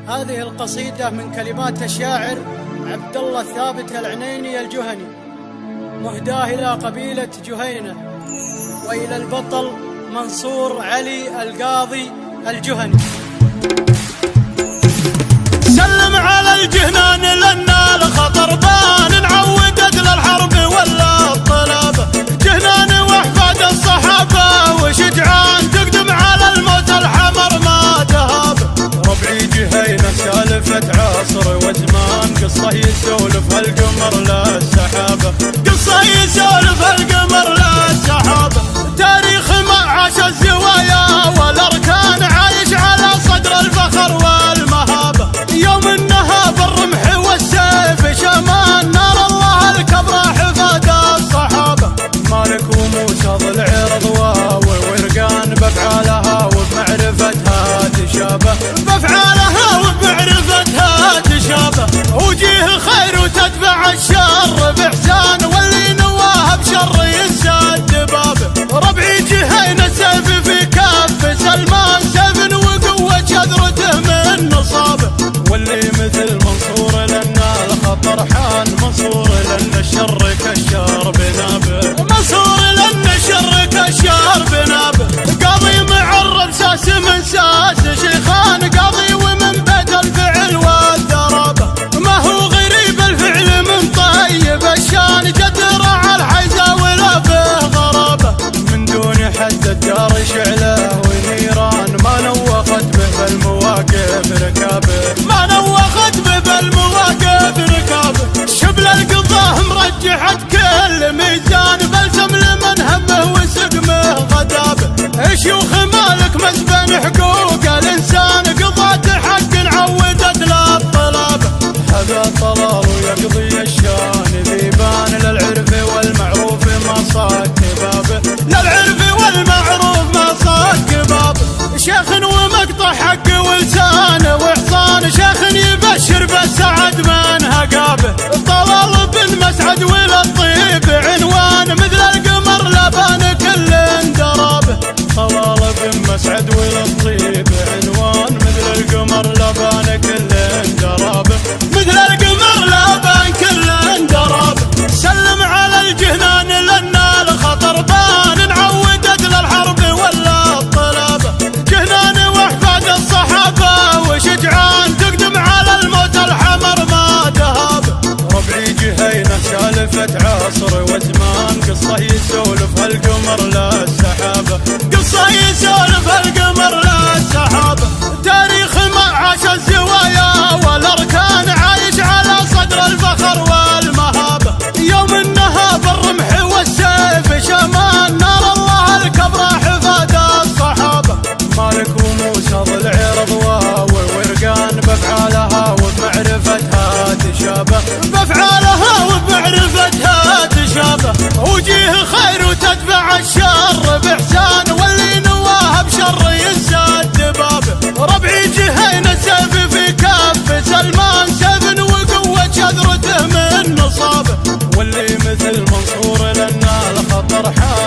هذه القصيدة من كلمات الشاعر عبد الله الثابت العنيني الجهني، مهداه إلى قبيلة جهينة وإلى البطل منصور علي القاضي الجهني. سلم على الجهنان لنا الخطر بان، نعودت للحرب ولا الطلب، جهنان واحفاد الصحابة وشجعان، تقدم على الموت الحمر ما تهاب. ربعي جهينة سالفة عصر وزمان، قصة يسولف هالقمر للسحابة، قصة يسولف هالقمر للسحابة. تاريخ ما عاش الزوايا والأركان، عايش على صدر الفخر والمهابة. يوم النهاب الرمح والسيف شمان، نار الله الكبرى حفاظ الصحابة. مالك وموسى ضلع رضوى وورقان، بافعالها وبمعرفتها تشابه، بافعالها وبمعرفتها تشابه. وجيه خير وتدفع الشر بإحسان، واللي نواه بشر يسد بابه. ربعي جهينة سيف في كف سلمان، سيف وقوة شذرته من نصابه. واللي مثل منصور لنا الخطر حان، منصور لنا الشر كشار بنابه، منصور لنا الشر كشار بنابه. قاضي معرب ساس من ساس شيخان، قاضي ومن بيت الفعل والدرابه. ما هو غريب الفعل من طيب الشان، جدر على الحيزة ولا به غرابه. من دون حد الدار شعله ونيران، ما نوخت به بالمواقف ركابه، ما نوخت به بالمواقف ركابه. شبل القضاه مرجحت كل ميزان، بلسم لمن همه وسقمه غدابه. شيوخ مالك مسبن حقوق الانسان، قضاة حق عودت للطلبه. هذا طلال ويقضي الشان ذيبان، للعرف والمعروف ما صاد كبابه، للعرف والمعروف ما صاد كبابه. شيخ ومقطع حق ولسان وحصان، شيخ يبشر بالسعد من هقابه. طلال بن مسعد وللطيب عنوان، مثل القمر لبان كل درابه. طلال بن مسعد وللطيب عنوان، مثل القمر لبان كل درابه، مثل القمر لبان كل درابه. سلم على الجهنان لنا الخطر بان، نعودت للحرب ولا الطلبه، جهنان واحفاد الصحابة وشجعان، تقدم على الموت الحمر ما تهاب. ربعي جهينة سالفة عصر وزمان، قصة يسولف هالقمر للسحابة، قصة يسولف هالقمر للسحابة. تاريخ ما عاش الزوايا والأركان، عايش على صدر الفخر والمهابة. يوم النهاب الرمح والسيف شمان، نار الله الكبرى حفاظ الصحابة. مالك وموسى ضلع رضوى وورقان، بافعالها وبمعرفتها تشابه، بافعالها وبمعرفتها تشابه. وجيه خير وتدفع الشر بإحسان، واللي نواه بشر يسد بابه. ربعي جهينة سيف في كف سلمان، سيف وقوة شذرته من نصابه. واللي مثل منصور لنا الخطر حان،